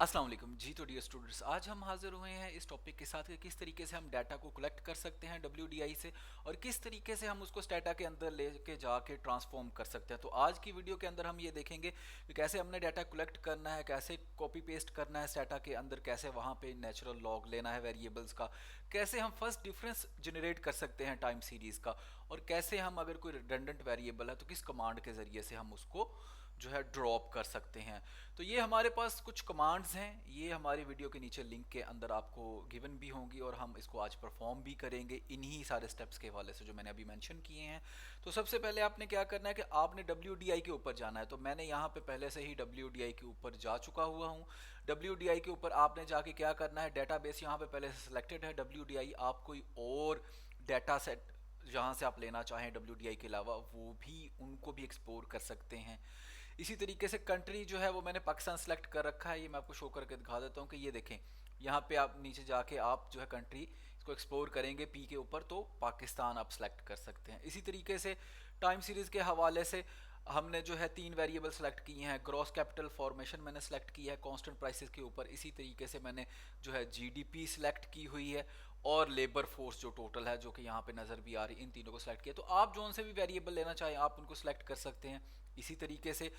अस्सलाम वालेकुम जी। तो डियर स्टूडेंट्स, आज हम हाजिर हुए हैं इस टॉपिक के साथ कि किस तरीके से हम डाटा को कलेक्ट कर सकते हैं WDI से और किस तरीके से हम उसको स्टेटा के अंदर लेके जाके ट्रांसफॉर्म कर सकते हैं। तो आज की वीडियो के अंदर हम ये देखेंगे कि कैसे हमने डाटा कलेक्ट करना है, कैसे कॉपी पेस्ट करना है स्टेटा के अंदर, कैसे वहाँ पे नेचुरल लॉग लेना है वेरिएबल्स का, कैसे हम फर्स्ट डिफरेंस जनरेट कर सकते हैं टाइम सीरीज़ का, और कैसे हम अगर कोई रिडंडेंट वेरिएबल है तो किस कमांड के ज़रिए से हम उसको जो है ड्रॉप कर सकते हैं। तो ये हमारे पास कुछ कमांड्स हैं, ये हमारी वीडियो के नीचे लिंक के अंदर आपको गिवन भी होंगी और हम इसको आज परफॉर्म भी करेंगे इन्हीं सारे स्टेप्स के हवाले से जो मैंने अभी मेंशन किए हैं। तो सबसे पहले आपने क्या करना है कि आपने WDI के ऊपर जाना है। तो मैंने यहाँ पे पहले से ही WDI के ऊपर जा चुका हुआ हूँ। WDI के ऊपर आपने जाके क्या करना है, डेटाबेस यहाँ पे पहले से सिलेक्टेड है। WDI आप कोई और डाटा सेट जहाँ से आप लेना चाहें WDI के अलावा वो भी उनको भी एक्सप्लोर कर सकते हैं। इसी तरीके से कंट्री जो है वो मैंने पाकिस्तान सेलेक्ट कर रखा है। ये मैं आपको शो करके दिखा देता हूँ कि ये देखें, यहाँ पे आप नीचे जाके आप जो है कंट्री इसको एक्सप्लोर करेंगे पी के ऊपर तो पाकिस्तान आप सेलेक्ट कर सकते हैं। इसी तरीके से टाइम सीरीज़ के हवाले से हमने जो है 3 वेरिएबल सेलेक्ट किए हैं। ग्रॉस कैपिटल फॉर्मेशन मैंने सेलेक्ट किया है कांस्टेंट प्राइसेस के ऊपर। इसी तरीके से मैंने जो है GDP सेलेक्ट की हुई है और लेबर फोर्स जो टोटल है जो कि यहाँ पे नज़र भी आ रही है, इन तीनों को सेलेक्ट किया। तो आप जोन से भी वेरिएबल लेना चाहें आप उनको सेलेक्ट कर सकते हैं। इसी तरीके से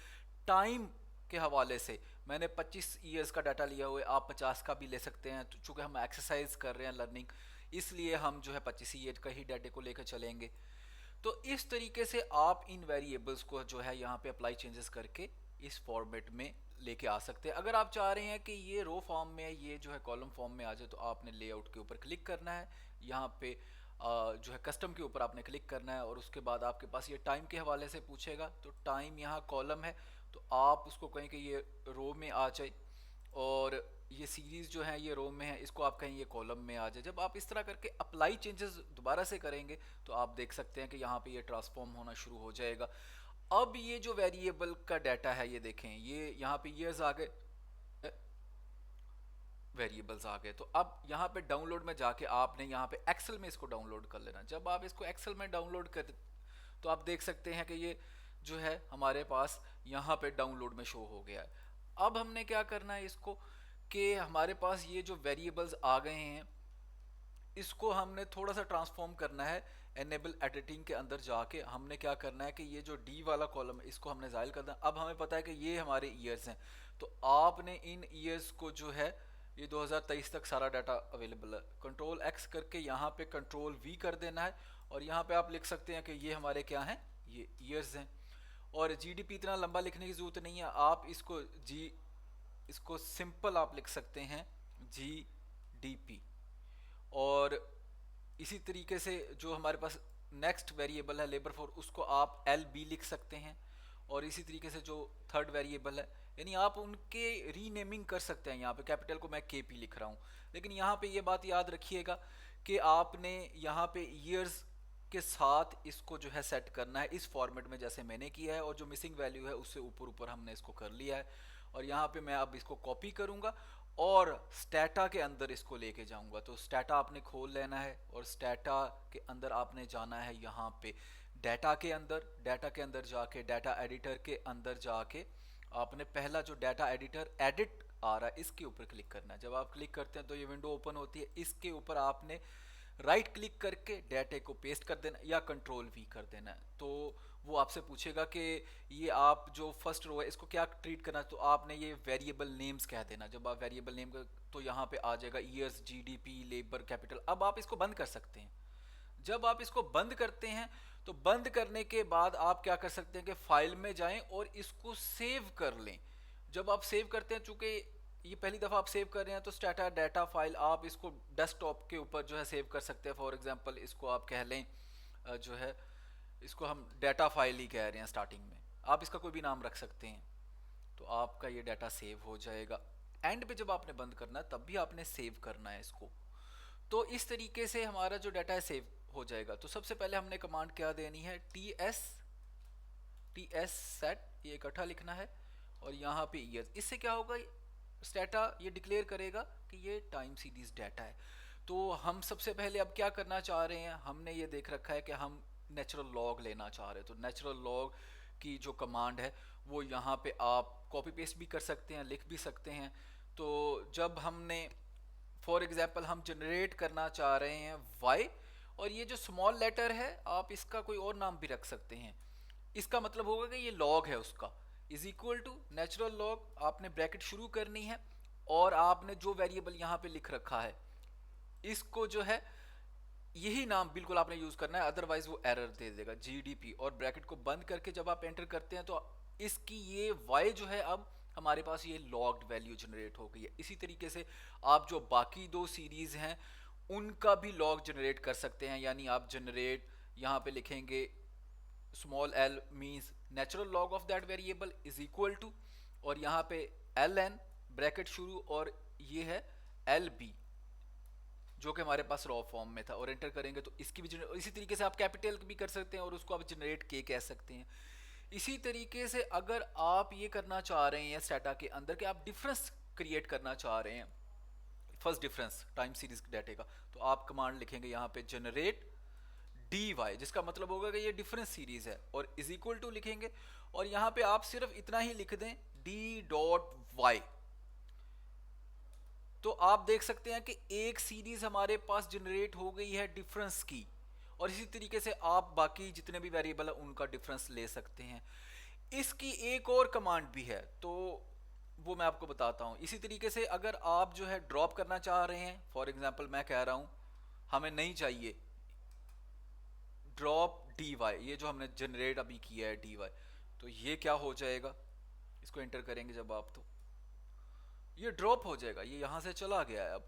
टाइम के हवाले से मैंने 25 ईयर्स का डाटा लिया हुआ है, आप 50 का भी ले सकते हैं। तो चूँकि हम एक्सरसाइज कर रहे हैं लर्निंग, इसलिए हम जो है 25 ईयर का ही डाटे को लेकर चलेंगे। तो इस तरीके से आप इन वेरिएबल्स को जो है यहाँ पे अप्लाई चेंजेस करके इस फॉर्मेट में लेके आ सकते हैं। अगर आप चाह रहे हैं कि ये रो फॉर्म में ये जो है कॉलम फॉर्म में आ जाए तो आपने लेआउट के ऊपर क्लिक करना है। यहाँ पे जो है कस्टम के ऊपर आपने क्लिक करना है और उसके बाद आपके पास ये टाइम के हवाले से पूछेगा। तो टाइम यहाँ कॉलम है तो आप उसको कहें कि ये रो में आ जाए, और ये सीरीज़ जो है ये रो में है, इसको आप कहें ये कॉलम में आ जाए। जब आप इस तरह करके अप्लाई चेंजेस दोबारा से करेंगे तो आप देख सकते हैं कि यहाँ पे ये ट्रांसफॉर्म होना शुरू हो जाएगा। अब ये जो वेरिएबल का डाटा है ये देखें, ये यहाँ पे ईयर्स आ गए, वेरिएबल्स आ गए। तो अब यहाँ पे डाउनलोड में जाके आपने यहाँ पे एक्सेल में इसको डाउनलोड कर लेना। जब आप इसको एक्सेल में डाउनलोड कर तो आप देख सकते हैं कि ये जो है हमारे पास यहाँ पे डाउनलोड में शो हो गया है। अब हमने क्या करना है इसको कि हमारे पास ये जो वेरिएबल्स आ गए हैं इसको हमने थोड़ा सा ट्रांसफॉर्म करना है। एनेबल एडिटिंग के अंदर जाके हमने क्या करना है कि ये जो डी वाला कॉलम है इसको हमने ज़ाइल करना है। अब हमें पता है कि ये हमारे ईयर्स हैं, तो आपने इन ईयर्स को जो है ये 2023 तक सारा डाटा अवेलेबल है। कंट्रोल एक्स करके यहाँ पे कंट्रोल वी कर देना है और यहाँ पे आप लिख सकते हैं कि ये हमारे क्या हैं, ये ईयर्स हैं। और GDP इतना लंबा लिखने की ज़रूरत नहीं है, आप इसको सिंपल आप लिख सकते हैं GDP। और इसी तरीके से जो हमारे पास नेक्स्ट वेरिएबल है लेबर फोर्स, उसको आप LB लिख सकते हैं। और इसी तरीके से जो थर्ड वेरिएबल है, यानी आप उनके रीनेमिंग कर सकते हैं। यहाँ पे कैपिटल को मैं KP लिख रहा हूँ, लेकिन यहाँ पे ये बात याद रखिएगा कि आपने यहाँ पे ईयर्स के साथ इसको जो है सेट करना है इस फॉर्मेट में जैसे मैंने किया है, और जो मिसिंग वैल्यू है उससे ऊपर ऊपर हमने इसको कर लिया है। और यहाँ पे मैं अब इसको कॉपी करूँगा और स्टेटा के अंदर इसको लेके जाऊंगा। तो स्टेटा आपने खोल लेना है और स्टेटा के अंदर आपने जाना है यहाँ पे डाटा के अंदर जाके डाटा एडिटर के अंदर जाके आपने पहला जो डाटा एडिटर एडिट आ रहा है इसके ऊपर क्लिक करना है। जब आप क्लिक करते हैं तो ये विंडो ओपन होती है। इसके ऊपर आपने राइट क्लिक करके डाटे को पेस्ट कर देना या कंट्रोल V कर देना है। तो वो आपसे पूछेगा कि ये आप जो फर्स्ट रो है इसको क्या ट्रीट करना है, तो आपने ये वेरिएबल नेम्स कह देना। जब आप वेरिएबल नेम का तो यहाँ पे आ जाएगा ईयर्स, GDP, लेबर, कैपिटल। अब आप इसको बंद कर सकते हैं। जब आप इसको बंद करते हैं तो बंद करने के बाद आप क्या कर सकते हैं कि फाइल में जाएं और इसको सेव कर लें। जब आप सेव करते हैं, चूंकि ये पहली दफ़ा आप सेव कर रहे हैं तो स्टेटा डाटा फाइल आप इसको डेस्कटॉप के ऊपर जो है सेव कर सकते हैं। फॉर एग्जांपल इसको आप कह लें जो है इसको हम डाटा फाइल ही कह रहे हैं स्टार्टिंग में, आप इसका कोई भी नाम रख सकते हैं। तो आपका ये डाटा सेव हो जाएगा। एंड पे जब आपने बंद करना है तब भी आपने सेव करना है इसको। तो इस तरीके से हमारा जो डाटा है सेव हो जाएगा। तो सबसे पहले हमने कमांड क्या देनी है, ts सेट, ये इकट्ठा लिखना है और यहाँ पे ईयर्स। इससे क्या होगा, स्टेटा ये डिक्लेयर करेगा कि ये टाइम सीरीज डाटा है। तो हम सबसे पहले अब क्या करना चाह रहे हैं, हमने ये देख रखा है कि हम नेचुरल लॉग लेना चाह रहे हैं। तो नेचुरल लॉग की जो कमांड है वो यहाँ पे आप कॉपी पेस्ट भी कर सकते हैं, लिख भी सकते हैं। तो जब हमने फॉर एग्जांपल हम जनरेट करना चाह रहे हैं y, और ये जो स्मॉल लेटर है आप इसका कोई और नाम भी रख सकते हैं, इसका मतलब होगा कि ये लॉग है उसका, is equal to natural log, आपने ब्रैकेट शुरू करनी है और आपने जो वेरिएबल यहाँ पे लिख रखा है इसको जो है यही नाम बिल्कुल आपने यूज करना है, अदरवाइज वो एरर दे देगा जीडीपी। और ब्रैकेट को बंद करके जब आप एंटर करते हैं तो इसकी ये y जो है अब हमारे पास ये लॉग्ड वैल्यू जनरेट हो गई है। इसी तरीके से आप जो बाकी दो सीरीज हैं उनका भी लॉग जनरेट कर सकते हैं, यानी आप जनरेट यहाँ पे लिखेंगे small l means natural log of that variable is equal to, और यहाँ पे ln ब्रैकेट शुरू और ये है lb जो कि हमारे पास रॉ फॉर्म में था, और एंटर करेंगे तो इसकी भी इसी तरीके से आप कैपिटल भी कर सकते हैं और उसको आप जनरेट के कह सकते हैं। इसी तरीके से अगर आप ये करना चाह रहे हैं स्टेटा के अंदर कि आप डिफरेंस क्रिएट करना चाह रहे हैं, फर्स्ट डिफरेंस टाइम सीरीज डाटे का, तो आप कमांड लिखेंगे यहाँ पे जनरेट डी वाई, जिसका मतलब होगा कि ये डिफरेंस सीरीज है, और इज इक्वल टू लिखेंगे और यहाँ पे आप सिर्फ इतना ही लिख दें डी डॉट वाई। तो आप देख सकते हैं कि एक सीरीज हमारे पास जनरेट हो गई है डिफरेंस की, और इसी तरीके से आप बाकी जितने भी वेरिएबल है उनका डिफरेंस ले सकते हैं। इसकी एक और कमांड भी है तो वो मैं आपको बताता हूँ। इसी तरीके से अगर आप जो है ड्रॉप करना चाह रहे हैं, फॉर एग्जांपल मैं कह रहा हूँ हमें नहीं चाहिए ड्रॉप डी वाई, ये जो हमने जनरेट अभी किया है डी वाई, तो ये क्या हो जाएगा, इसको एंटर करेंगे जब आप तो ये ड्रॉप हो जाएगा, ये यहाँ से चला गया है। अब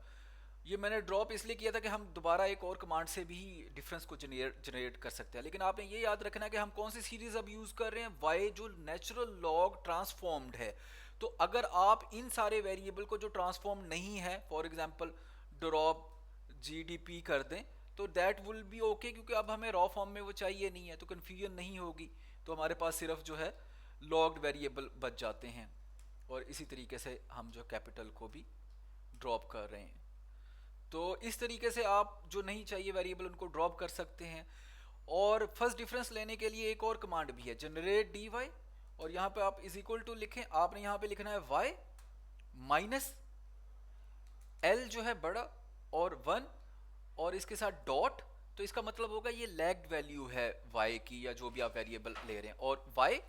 ये मैंने ड्रॉप इसलिए किया था कि हम दोबारा एक और कमांड से भी डिफरेंस को जनरेट कर सकते हैं, लेकिन आपने ये याद रखना है कि हम कौन सी सीरीज अब यूज कर रहे हैं, y जो नेचुरल लॉग ट्रांसफॉर्म्ड है। तो अगर आप इन सारे वेरिएबल को जो ट्रांसफॉर्म नहीं है, फॉर एग्जांपल ड्रॉप जीडीपी कर दें तो दैट विल बी ओके, क्योंकि अब हमें रॉ फॉर्म में वो चाहिए नहीं है, तो कन्फ्यूजन नहीं होगी, तो हमारे पास सिर्फ जो है लॉग्ड वेरिएबल बच जाते हैं। और इसी तरीके से हम जो कैपिटल को भी ड्रॉप कर रहे हैं। तो इस तरीके से आप जो नहीं चाहिए वेरिएबल उनको ड्रॉप कर सकते हैं। और फर्स्ट डिफरेंस लेने के लिए एक और कमांड भी है जनरेट डी वाई, और यहाँ पे आप इज इक्वल टू लिखें, आपने यहाँ पे लिखना है y माइनस l जो है बड़ा और 1 और इसके साथ डॉट, तो इसका मतलब होगा ये लैग्ड वैल्यू है y की या जो भी आप वेरिएबल ले रहे हैं, और y,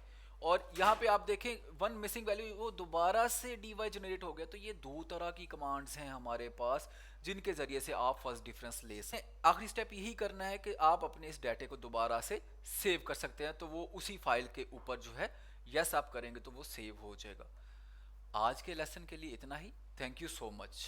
और यहाँ पे आप देखें 1 मिसिंग वैल्यू, वो दोबारा से dy जनरेट हो गया। तो ये दो तरह की कमांड्स हैं हमारे पास जिनके जरिए से आप फर्स्ट डिफरेंस ले सकते। आखिरी स्टेप यही करना है कि आप अपने इस डाटे को दोबारा से सेव कर सकते हैं, तो वो उसी फाइल के ऊपर जो है यस आप करेंगे तो वो सेव हो जाएगा। आज के लेसन के लिए इतना ही, थैंक यू सो मच।